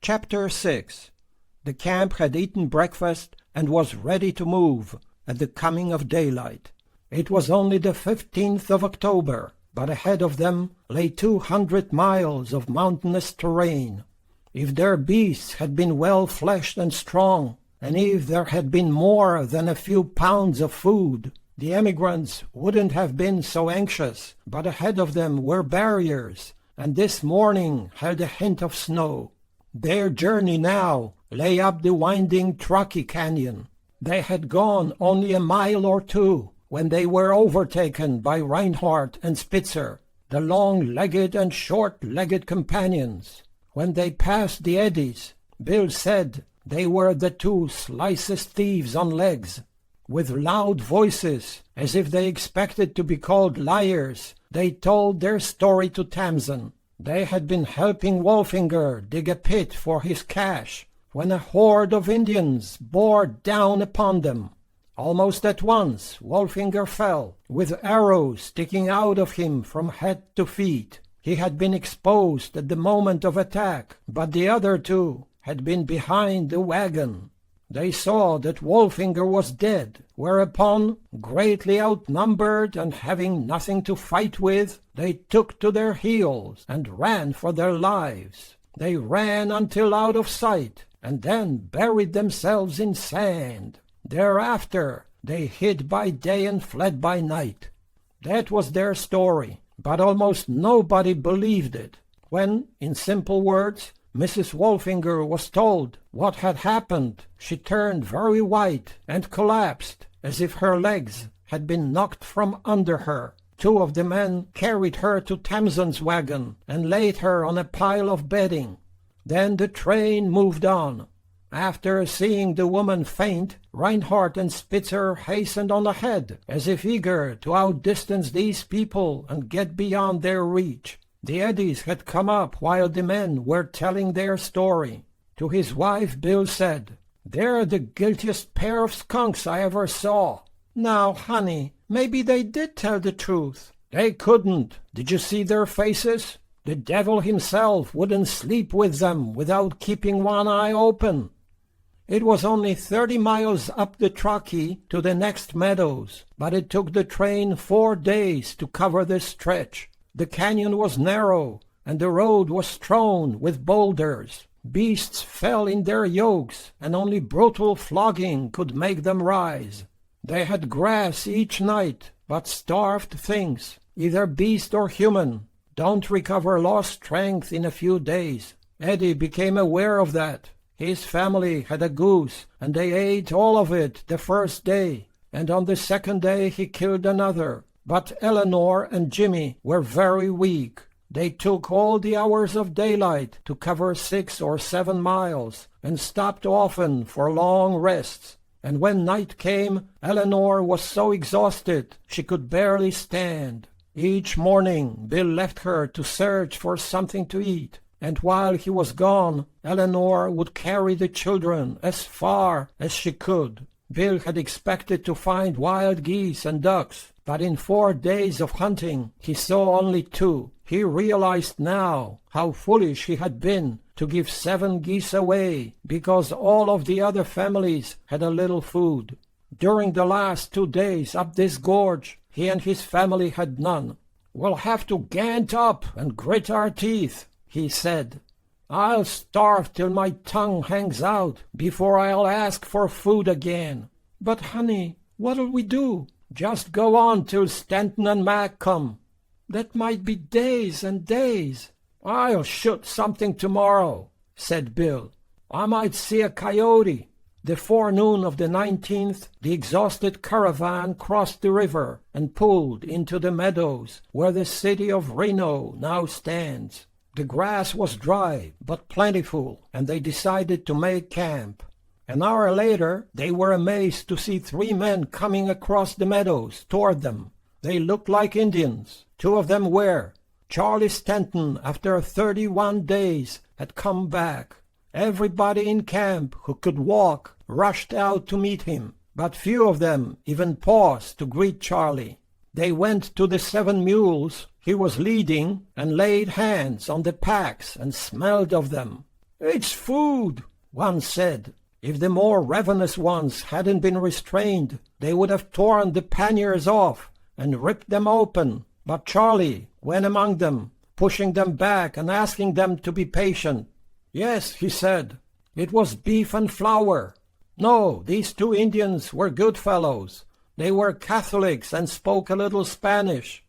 Chapter 6. The camp had eaten breakfast and was ready to move at the coming of daylight. It was only the 15th of October, but ahead of them lay 200 miles of mountainous terrain. If their beasts had been well-fleshed and strong, and if there had been more than a few pounds of food, the emigrants wouldn't have been so anxious, but ahead of them were barriers, and this morning held a hint of snow. Their journey now lay up the winding Truckee Canyon. They had gone only a mile or two when they were overtaken by Reinhardt and Spitzer, the long-legged and short-legged companions. When they passed the eddies, Bill said they were the two slicest thieves on legs. With loud voices, as if they expected to be called liars, they told their story to Tamsen. They had been helping Wolfinger dig a pit for his cache when a horde of Indians bore down upon them. Almost at once Wolfinger fell, with arrows sticking out of him from head to feet. He had been exposed at the moment of attack, but the other two had been behind the wagon. They saw that Wolfinger was dead, whereupon, greatly outnumbered and having nothing to fight with, they took to their heels and ran for their lives. They ran until out of sight, and then buried themselves in sand. Thereafter they hid by day and fled by night. That was their story, but almost nobody believed it. When, in simple words, Mrs. Wolfinger was told what had happened, she turned very white and collapsed, as if her legs had been knocked from under her. Two of the men carried her to Tamsen's wagon and laid her on a pile of bedding. Then the train moved on. After seeing the woman faint, Reinhardt and Spitzer hastened on ahead, as if eager to outdistance these people and get beyond their reach. The eddies had come up while the men were telling their story. To his wife Bill said, "They're the guiltiest pair of skunks I ever saw." "Now, honey, maybe they did tell the truth." "They couldn't. Did you see their faces? The devil himself wouldn't sleep with them without keeping one eye open." It was only 30 miles up the Truckee to the next meadows, but it took the train 4 days to cover this stretch. The canyon was narrow, and the road was strewn with boulders. Beasts fell in their yokes, and only brutal flogging could make them rise. They had grass each night, but starved things, either beast or human, don't recover lost strength in a few days. Eddie became aware of that. His family had a goose, and they ate all of it the first day, and on the second day he killed another. But Eleanor and Jimmy were very weak. They took all the hours of daylight to cover 6 or 7 miles, and stopped often for long rests. And when night came, Eleanor was so exhausted she could barely stand. Each morning Bill left her to search for something to eat, and while he was gone, Eleanor would carry the children as far as she could. Bill had expected to find wild geese and ducks, but in 4 days of hunting he saw only 2. He realized now how foolish he had been to give 7 geese away, because all of the other families had a little food. During the last 2 days up this gorge, he and his family had none. "We'll have to gant up and grit our teeth," he said. "I'll starve till my tongue hangs out before I'll ask for food again." "But, honey, what'll we do?" "Just go on till Stanton and Mac come." "That might be days and days." "I'll shoot something tomorrow," said Bill. "I might see a coyote." The forenoon of the 19th, the exhausted caravan crossed the river and pulled into the meadows where the city of Reno now stands. The grass was dry but plentiful, and they decided to make camp. An hour later, they were amazed to see 3 men coming across the meadows toward them. They looked like Indians. 2 of them were. Charlie Stanton, after 31 days, had come back. Everybody in camp who could walk rushed out to meet him, but few of them even paused to greet Charlie. They went to the 7 mules he was leading and laid hands on the packs and smelled of them. "It's food," one said. If the more ravenous ones hadn't been restrained, they would have torn the panniers off and ripped them open. But Charlie went among them, pushing them back and asking them to be patient. "Yes," he said, "it was beef and flour." No, these two Indians were good fellows. They were Catholics and spoke a little Spanish.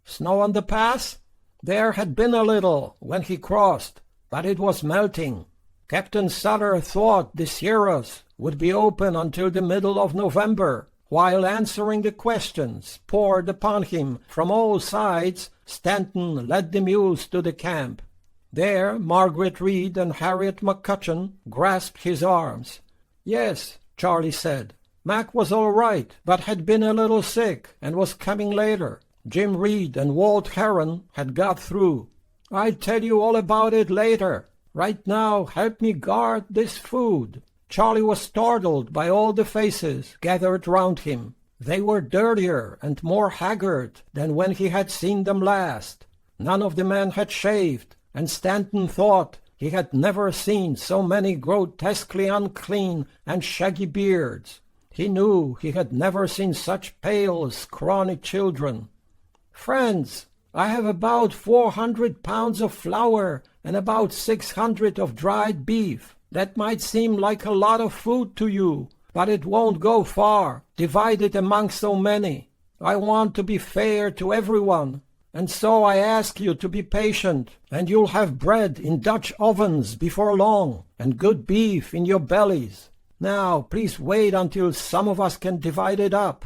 Snow on the pass? There had been a little when he crossed, but it was melting. Captain Sutter thought the Sierras would be open until the middle of November. While answering the questions poured upon him from all sides, Stanton led the mules to the camp. There Margaret Reed and Harriet McCutcheon grasped his arms. "Yes," Charlie said, "Mac was all right, but had been a little sick and was coming later. Jim Reed and Walt Heron had got through. I'll tell you all about it later. Right now, help me guard this food." Charlie was startled by all the faces gathered round him. They were dirtier and more haggard than when he had seen them last. None of the men had shaved, and Stanton thought he had never seen so many grotesquely unclean and shaggy beards. He knew he had never seen such pale, scrawny children. "Friends, I have about 400 pounds of flour and about 600 of dried beef. That might seem like a lot of food to you, but it won't go far, divided among so many. I want to be fair to everyone, and so I ask you to be patient, and you'll have bread in Dutch ovens before long, and good beef in your bellies. Now, please wait until some of us can divide it up."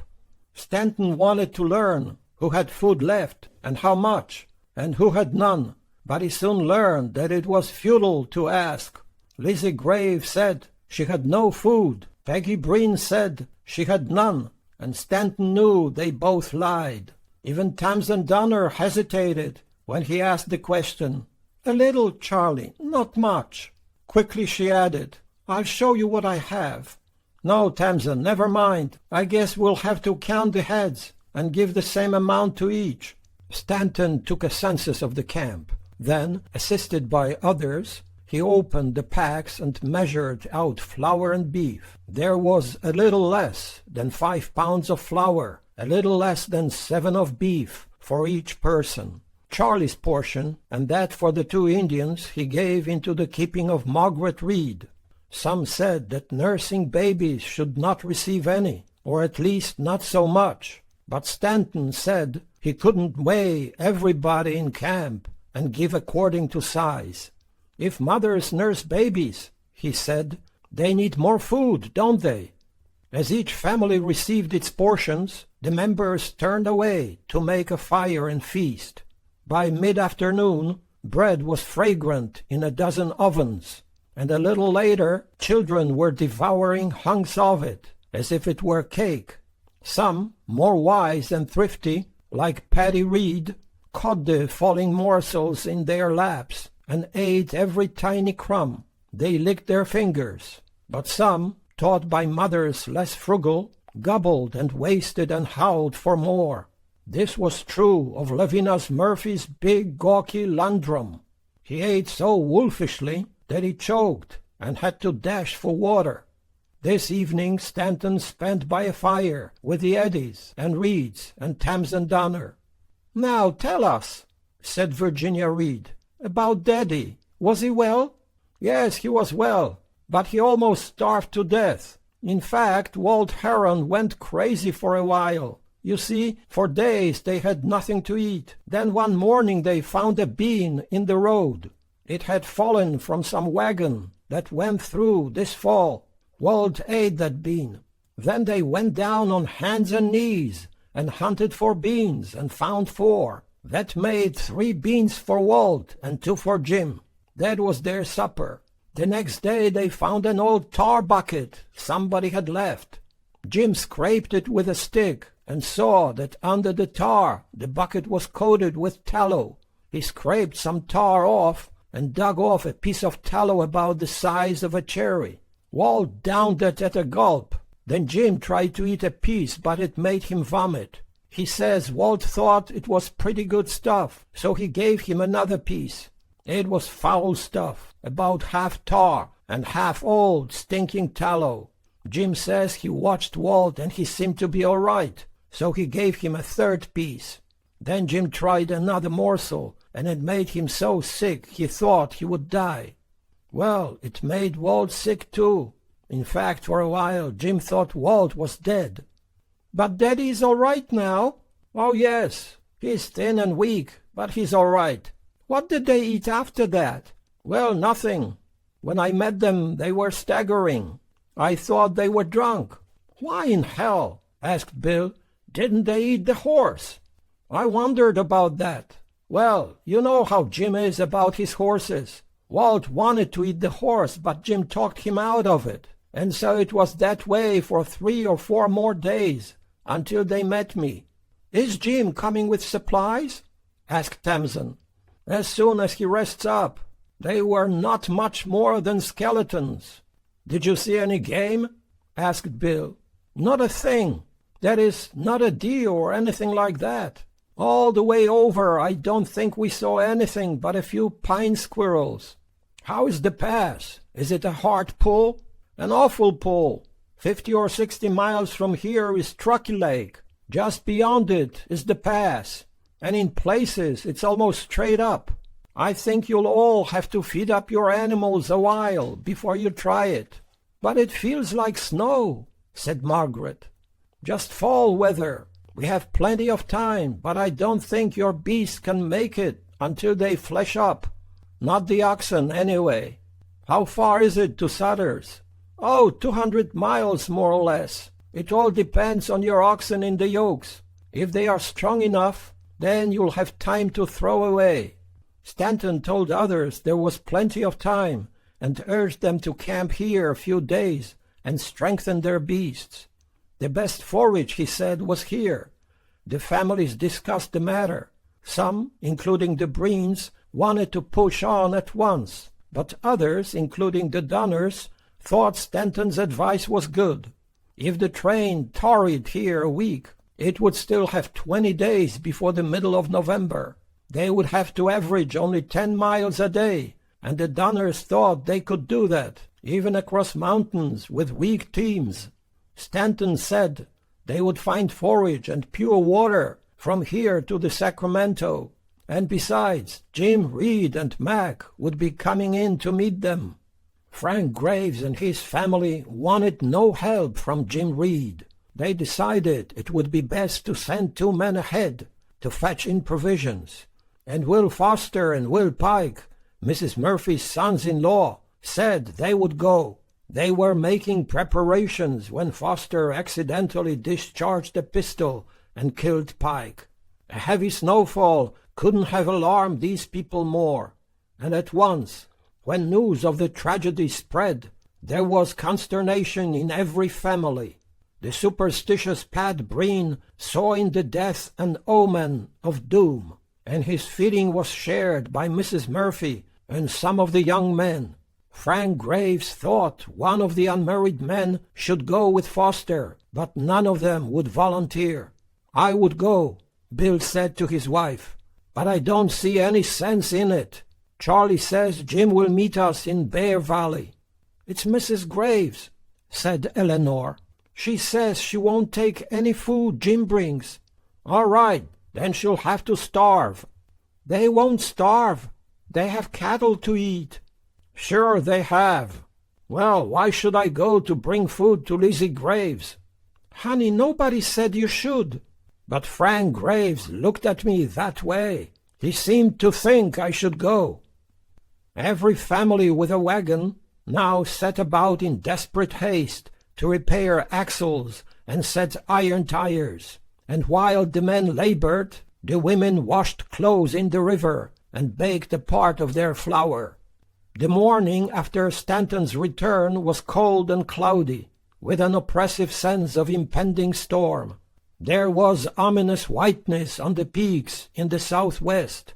Stanton wanted to learn who had food left, and how much, and who had none, but he soon learned that it was futile to ask. Lizzie Graves said she had no food. Peggy Breen said she had none, and Stanton knew they both lied. Even Tamsen Donner hesitated when he asked the question. "A little, Charlie, not much." Quickly she added, "I'll show you what I have." "No, Tamsen, never mind. I guess we'll have to count the heads and give the same amount to each." Stanton took a census of the camp. Then, assisted by others, he opened the packs and measured out flour and beef. There was a little less than 5 pounds of flour, a little less than 7 of beef for each person. Charlie's portion, and that for the two Indians, he gave into the keeping of Margaret Reed. Some said that nursing babies should not receive any, or at least not so much. But Stanton said he couldn't weigh everybody in camp and give according to size. "If mothers nurse babies," he said, "they need more food, don't they?" As each family received its portions, the members turned away to make a fire and feast. By mid-afternoon, bread was fragrant in a dozen ovens, and a little later children were devouring hunks of it as if it were cake. Some, more wise and thrifty, like Patty Reed, caught the falling morsels in their laps and ate every tiny crumb. They licked their fingers. But some, taught by mothers less frugal, gobbled and wasted and howled for more. This was true of Levinas Murphy's big gawky Landrum. He ate so wolfishly that he choked and had to dash for water. This evening Stanton spent by a fire with the Eddies and Reeds and Tamsen Donner. "Now tell us," said Virginia Reed, "about Daddy. Was he well?" "Yes, he was well, but he almost starved to death. In fact, Walt Heron went crazy for a while. You see, for days they had nothing to eat. Then one morning they found a bean in the road. It had fallen from some wagon that went through this fall. Walt ate that bean. Then they went down on hands and knees and hunted for beans and found 4. That made 3 beans for Walt and 2 for Jim. That was their supper. The next day they found an old tar bucket somebody had left. Jim scraped it with a stick and saw that under the tar the bucket was coated with tallow. He scraped some tar off and dug off a piece of tallow about the size of a cherry. Walt downed it at a gulp. Then Jim tried to eat a piece, but it made him vomit. He says Walt thought it was pretty good stuff, so he gave him another piece. It was foul stuff, about half tar and half old, stinking tallow. Jim says he watched Walt and he seemed to be all right, so he gave him a third piece. Then Jim tried another morsel, and it made him so sick he thought he would die. Well, it made Walt sick too. In fact, for a while Jim thought Walt was dead. "But Daddy's all right now." "Oh, yes. He's thin and weak, but he's all right." "What did they eat after that?" "Well, nothing. When I met them, they were staggering. I thought they were drunk." "Why in hell," asked Bill, "didn't they eat the horse?" "I wondered about that. Well, you know how Jim is about his horses. Walt wanted to eat the horse, but Jim talked him out of it. And so it was that way for 3 or 4 more days, until they met me." "Is Jim coming with supplies?" asked Tamsin. "As soon as he rests up. They were not much more than skeletons." "Did you see any game?" asked Bill. "Not a thing. That is, not a deer or anything like that. All the way over I don't think we saw anything but a few pine squirrels." "How is the pass? Is it a hard pull?" "An awful pull. 50 or 60 miles from here is Truckee Lake. Just beyond it is the pass, and in places it's almost straight up. I think you'll all have to feed up your animals a while before you try it." "But it feels like snow," said Margaret. "Just fall weather. We have plenty of time, but I don't think your beasts can make it until they flesh up. Not the oxen, anyway." "How far is it to Sutter's?" "Oh, 200 miles, more or less. It all depends on your oxen in the yokes. If they are strong enough, then you'll have time to throw away." Stanton told others there was plenty of time, and urged them to camp here a few days and strengthen their beasts. The best forage, he said, was here. The families discussed the matter. Some, including the Breens, wanted to push on at once, but others, including the Donners, thought Stanton's advice was good. If the train tarried here a week, it would still have 20 days before the middle of November. They would have to average only 10 miles a day, and the Donners thought they could do that, even across mountains with weak teams. Stanton said they would find forage and pure water from here to the Sacramento, and besides, Jim, Reed, and Mac would be coming in to meet them. Frank Graves and his family wanted no help from Jim Reed. They decided it would be best to send 2 men ahead to fetch in provisions, and Will Foster and Will Pike, Mrs. Murphy's sons-in-law, said they would go. They were making preparations when Foster accidentally discharged a pistol and killed Pike. A heavy snowfall couldn't have alarmed these people more, and at once, when news of the tragedy spread, there was consternation in every family. The superstitious Pat Breen saw in the death an omen of doom, and his feeling was shared by Mrs. Murphy and some of the young men. Frank Graves thought one of the unmarried men should go with Foster, but none of them would volunteer. "I would go," Bill said to his wife, "but I don't see any sense in it. Charlie says Jim will meet us in Bear Valley." "It's Mrs. Graves," said Eleanor. "She says she won't take any food Jim brings." "All right, then she'll have to starve." "They won't starve. They have cattle to eat." "Sure they have. Well, why should I go to bring food to Lizzie Graves?" "Honey, nobody said you should." "But Frank Graves looked at me that way. He seemed to think I should go." Every family with a wagon now set about in desperate haste to repair axles and set iron tires, and while the men labored, the women washed clothes in the river and baked a part of their flour. The morning after Stanton's return was cold and cloudy, with an oppressive sense of impending storm. There was ominous whiteness on the peaks in the southwest.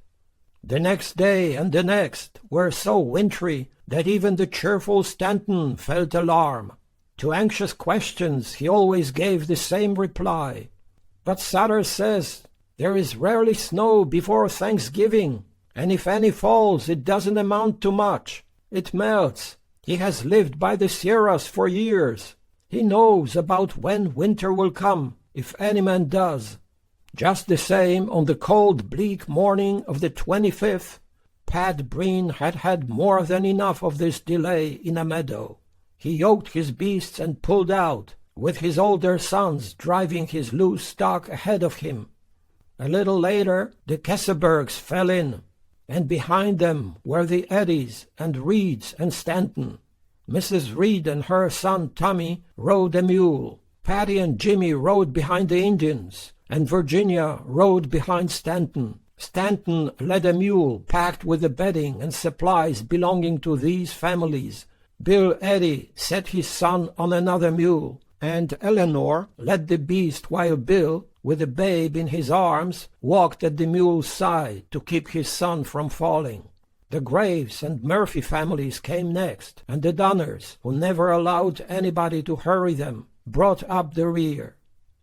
The next day and the next were so wintry that even the cheerful Stanton felt alarm. To anxious questions he always gave the same reply. "But Sutter says there is rarely snow before Thanksgiving, and if any falls it doesn't amount to much. It melts. He has lived by the Sierras for years. He knows about when winter will come, if any man does. Just the same, on the cold, bleak morning of the 25th, Pat Breen had had more than enough of this delay in a meadow. He yoked his beasts and pulled out, with his older sons driving his loose stock ahead of him. A little later, the Kessebergs fell in, and behind them were the Eddies and Reeds and Stanton. Mrs. Reed and her son Tommy rode a mule. Patty and Jimmy rode behind the Indians, and Virginia rode behind Stanton. Stanton led a mule packed with the bedding and supplies belonging to these families. Bill Eddy set his son on another mule, and Eleanor led the beast while Bill, with the babe in his arms, walked at the mule's side to keep his son from falling. The Graves and Murphy families came next, and the Donners, who never allowed anybody to hurry them, brought up the rear.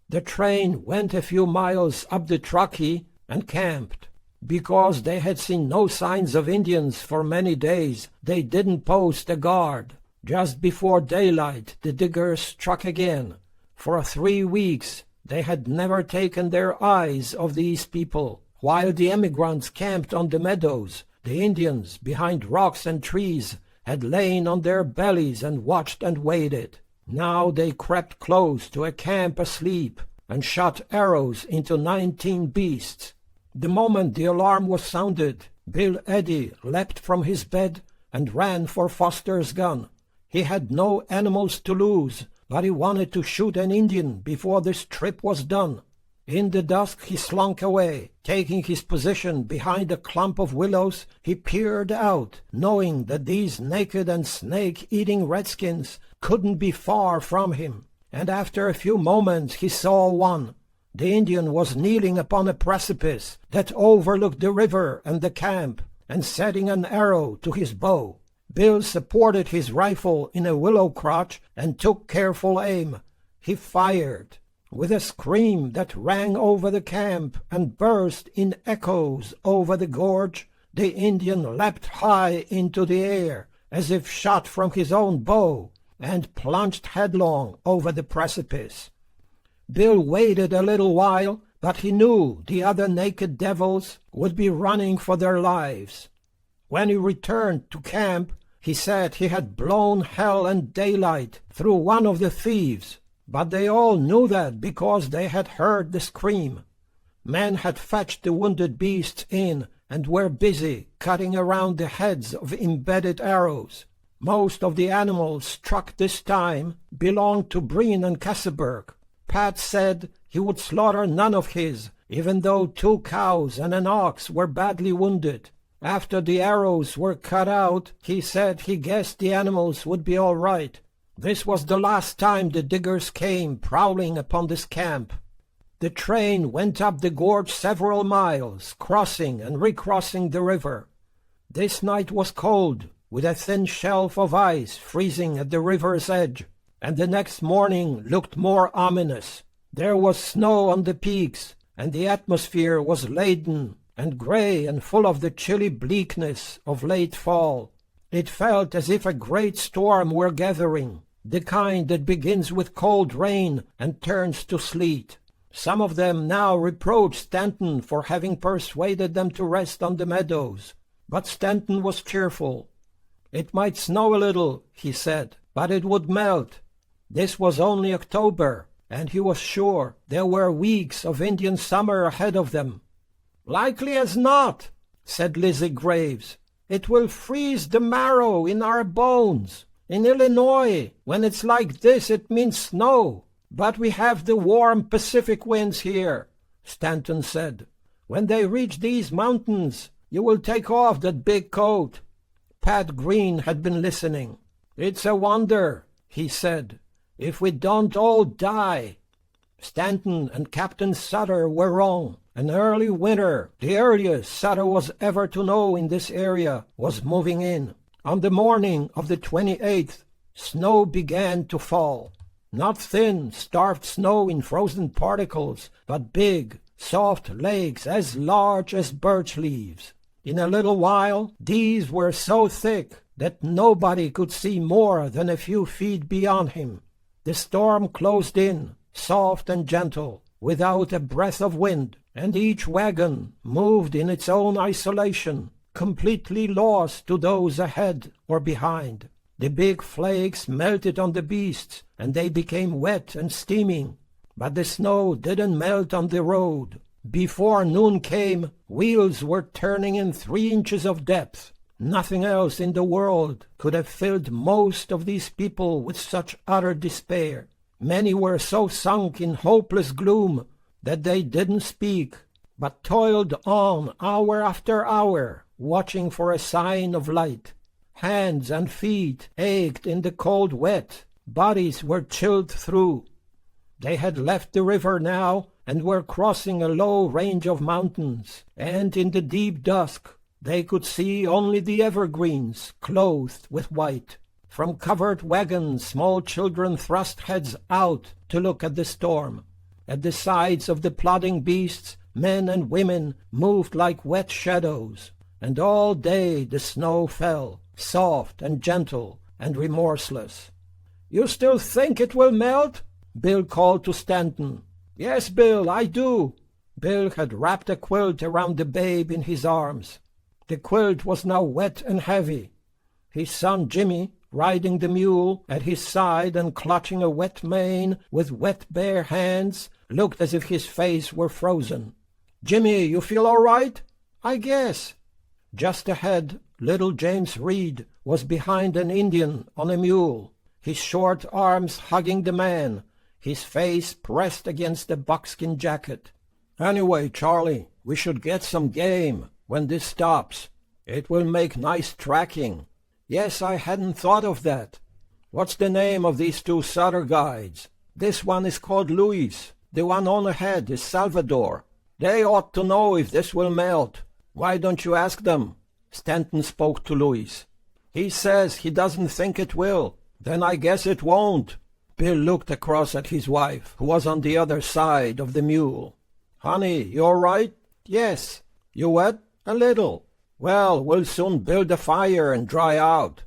The train went a few miles up the Truckee and camped. Because they had seen no signs of Indians for many days, they didn't post a guard. Just before daylight, the diggers struck again. For 3 weeks, they had never taken their eyes off these people. While the emigrants camped on the meadows, the Indians, behind rocks and trees, had lain on their bellies and watched and waited. Now they crept close to a camp asleep and shot arrows into 19 beasts. The moment the alarm was sounded, Bill Eddy leapt from his bed and ran for Foster's gun. He had no animals to lose, but he wanted to shoot an Indian before this trip was done. In the dusk he slunk away. Taking his position behind a clump of willows, he peered out, knowing that these naked and snake-eating redskins couldn't be far from him. And after a few moments he saw one. The Indian was kneeling upon a precipice that overlooked the river and the camp, and setting an arrow to his bow. Bill supported his rifle in a willow crotch and took careful aim. He fired. With a scream that rang over the camp and burst in echoes over the gorge, the Indian leapt high into the air, as if shot from his own bow, and plunged headlong over the precipice. Bill waited a little while, but he knew the other naked devils would be running for their lives. When he returned to camp, he said he had blown hell and daylight through one of the thieves, but they all knew that because they had heard the scream. Men had fetched the wounded beasts in and were busy cutting around the heads of embedded arrows. Most of the animals struck this time belonged to Breen and Kesseberg. Pat said he would slaughter none of his, even though 2 cows and an ox were badly wounded. After the arrows were cut out, he said he guessed the animals would be all right. This was the last time the diggers came prowling upon this camp. The train went up the gorge several miles, crossing and recrossing the river. This night was cold, with a thin shelf of ice freezing at the river's edge, and the next morning looked more ominous. There was snow on the peaks, and the atmosphere was laden and gray and full of the chilly bleakness of late fall. It felt as if a great storm were gathering, the kind that begins with cold rain and turns to sleet. Some of them now reproached Stanton for having persuaded them to rest on the meadows, but Stanton was cheerful. It might snow a little, he said, but it would melt. This was only October, and he was sure there were weeks of Indian summer ahead of them. "Likely as not," said Lizzie Graves. "It will freeze the marrow in our bones. In Illinois, when it's like this, it means snow. But we have the warm Pacific winds here," Stanton said. "When they reach these mountains, you will take off that big coat." Pat Green had been listening. "It's a wonder," he said, "if we don't all die." Stanton and Captain Sutter were wrong. An early winter, the earliest Sutter was ever to know in this area, was moving in. On the morning of the 28th, snow began to fall. Not thin, starved snow in frozen particles, but big, soft flakes as large as birch leaves. In a little while, these were so thick that nobody could see more than a few feet beyond him. The storm closed in, soft and gentle, without a breath of wind, and each wagon moved in its own isolation, completely lost to those ahead or behind. The big flakes melted on the beasts, and they became wet and steaming, but the snow didn't melt on the road. Before noon came, wheels were turning in 3 inches of depth. Nothing else in the world could have filled most of these people with such utter despair. Many were so sunk in hopeless gloom that they didn't speak, but toiled on hour after hour, watching for a sign of light. Hands and feet ached in the cold wet. Bodies were chilled through. They had left the river now and were crossing a low range of mountains, and in the deep dusk they could see only the evergreens clothed with white. From covered wagons small children thrust heads out to look at the storm. At the sides of the plodding beasts men and women moved like wet shadows, and all day the snow fell, soft and gentle and remorseless. "You still think it will melt?" Bill called to Stanton. "Yes, Bill, I do." Bill had wrapped a quilt around the babe in his arms. The quilt was now wet and heavy. His son Jimmy, riding the mule at his side and clutching a wet mane with wet bare hands, looked as if his face were frozen. "Jimmy, you feel all right?" "I guess." Just ahead, little James Reed was behind an Indian on a mule, his short arms hugging the man, his face pressed against the buckskin jacket. "Anyway, Charlie, we should get some game when this stops. It will make nice tracking." "Yes, I hadn't thought of that." "What's the name of these 2 Sutter guides?" "This one is called Luis. The one on ahead is Salvador. They ought to know if this will melt. Why don't you ask them?" Stanton spoke to Luis. "He says he doesn't think it will." "Then I guess it won't." Bill looked across at his wife, who was on the other side of the mule. "Honey, you all right?" "Yes." "You wet?" "A little." "Well, we'll soon build a fire and dry out."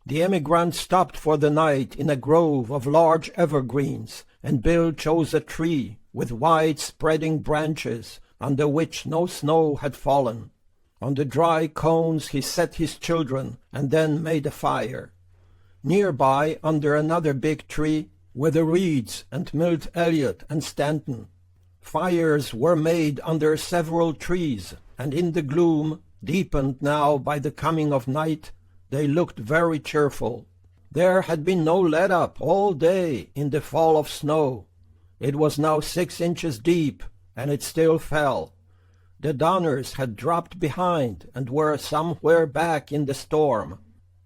The emigrants stopped for the night in a grove of large evergreens, and Bill chose a tree with wide spreading branches under which no snow had fallen. On the dry cones he set his children and then made a fire. Nearby, under another big tree, were the Reeds and Milt Elliott and Stanton. Fires were made under several trees, and in the gloom, deepened now by the coming of night, they looked very cheerful. There had been no let-up all day in the fall of snow. It was now 6 inches deep, and it still fell. The Donners had dropped behind and were somewhere back in the storm.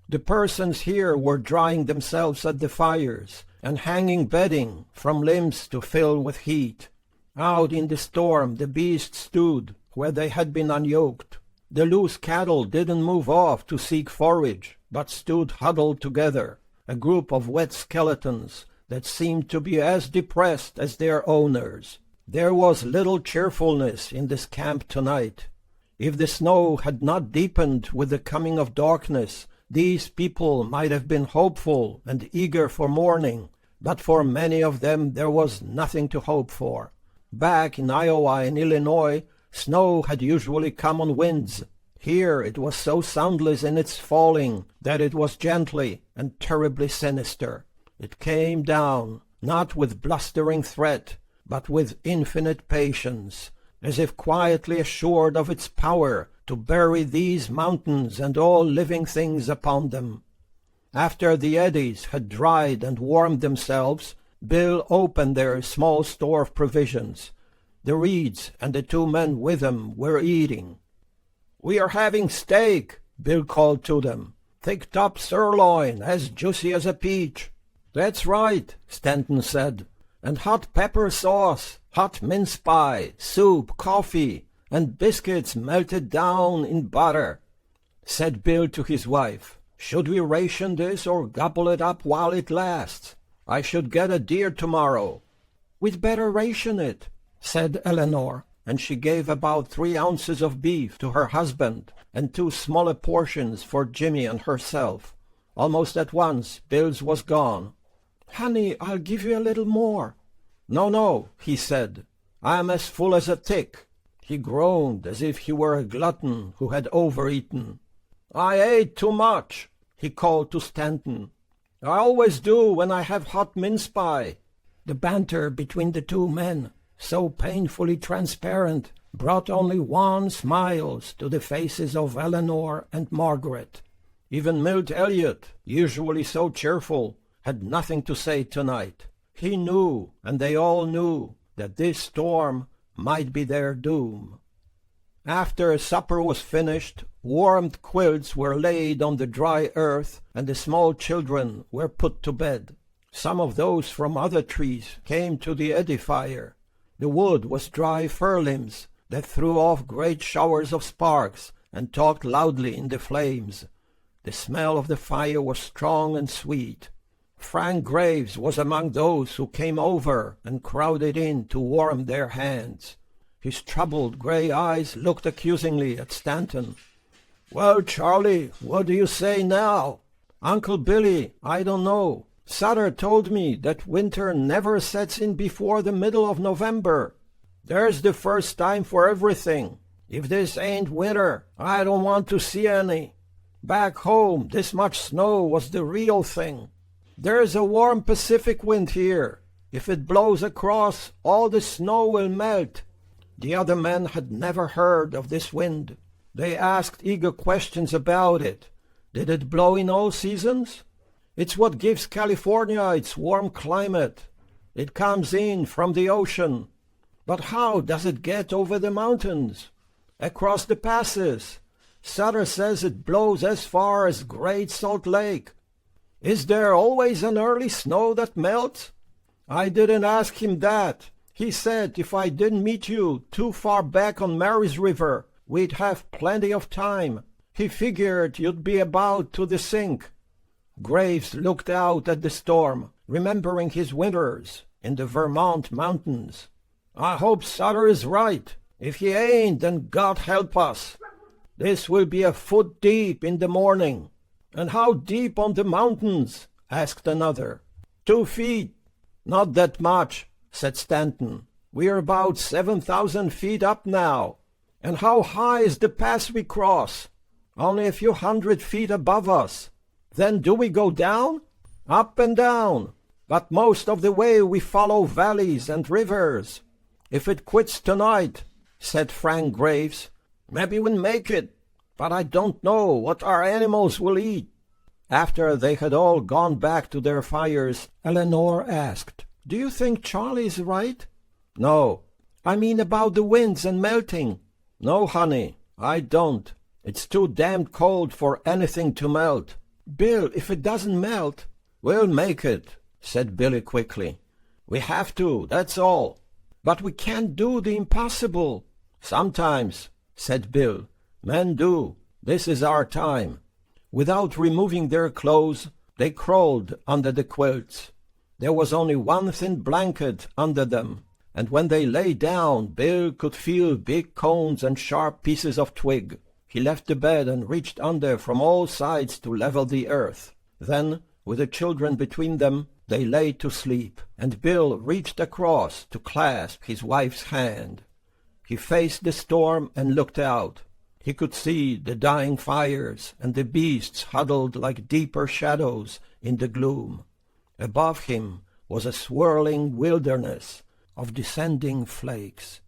The persons here were drying themselves at the fires and hanging bedding from limbs to fill with heat. Out in the storm the beasts stood where they had been unyoked. The loose cattle didn't move off to seek forage, but stood huddled together, a group of wet skeletons that seemed to be as depressed as their owners. There was little cheerfulness in this camp tonight. If the snow had not deepened with the coming of darkness, these people might have been hopeful and eager for morning, but for many of them there was nothing to hope for. Back in Iowa and Illinois, snow had usually come on winds. Here it was so soundless in its falling that it was gently and terribly sinister. It came down, not with blustering threat, but with infinite patience, as if quietly assured of its power to bury these mountains and all living things upon them. After the eddies had dried and warmed themselves, Bill opened their small store of provisions. The Reeds and the 2 men with them were eating. "We are having steak," Bill called to them. "Thick-top sirloin, as juicy as a peach." "That's right," Stanton said. "And hot pepper sauce, hot mince pie, soup, coffee, and biscuits melted down in butter," said Bill to his wife. "Should we ration this or gobble it up while it lasts? I should get a deer tomorrow." "We'd better ration it," said Eleanor. and she gave about 3 ounces of beef to her husband and 2 smaller portions for Jimmy and herself. Almost at once, Bill's was gone. "Honey, I'll give you a little more." "No, no," he said. "I'm as full as a tick." He groaned as if he were a glutton who had overeaten. "I ate too much," he called to Stanton. "I always do when I have hot mince pie." The banter between the 2 men, so painfully transparent, brought only wan smiles to the faces of Eleanor and Margaret. Even Milt Elliot, usually so cheerful, had nothing to say tonight. He knew, and they all knew, that this storm might be their doom. After supper was finished, warmed quilts were laid on the dry earth, and the small children were put to bed. Some of those from other trees came to the edifier. The wood was dry fir limbs that threw off great showers of sparks and talked loudly in the flames. The smell of the fire was strong and sweet. Frank Graves was among those who came over and crowded in to warm their hands. His troubled gray eyes looked accusingly at Stanton. "Well, Charlie, what do you say now?" "Uncle Billy, I don't know. Sutter told me that winter never sets in before the middle of November. There's the first time for everything. If this ain't winter, I don't want to see any. Back home, this much snow was the real thing. There's a warm Pacific wind here. If it blows across, all the snow will melt." The other men had never heard of this wind. They asked eager questions about it. Did it blow in all seasons? It's what gives California its warm climate. It comes in from the ocean. But how does it get over the mountains? Across the passes? Sutter says it blows as far as Great Salt Lake. Is there always an early snow that melts? I didn't ask him that. He said if I didn't meet you too far back on Mary's River, we'd have plenty of time. He figured you'd be about to the sink. Graves looked out at the storm, remembering his winters in the Vermont mountains. "I hope Sutter is right. If he ain't, then God help us. This will be a foot deep in the morning." "And how deep on the mountains?" asked another. 2 feet. "Not that much," said Stanton. "We're about 7,000 feet up now." "And how high is the pass we cross?" "Only a few 100 feet above us." "Then do we go down?" "Up and down. But most of the way we follow valleys and rivers." "If it quits tonight," said Frank Graves, "maybe we'll make it. But I don't know what our animals will eat." After they had all gone back to their fires, Eleanor asked, "Do you think Charlie's right?" "No." "I mean about the winds and melting." "No, honey, I don't. It's too damned cold for anything to melt." "Bill, if it doesn't melt—" "We'll make it," said Billy quickly. "We have to, that's all." "But we can't do the impossible." "Sometimes," said Bill. "Men do. This is our time." Without removing their clothes, they crawled under the quilts. There was only one thin blanket under them, and when they lay down, Bill could feel big cones and sharp pieces of twig. He left the bed and reached under from all sides to level the earth. Then, with the children between them, they lay to sleep, and Bill reached across to clasp his wife's hand. He faced the storm and looked out. He could see the dying fires and the beasts huddled like deeper shadows in the gloom. Above him was a swirling wilderness of descending flakes.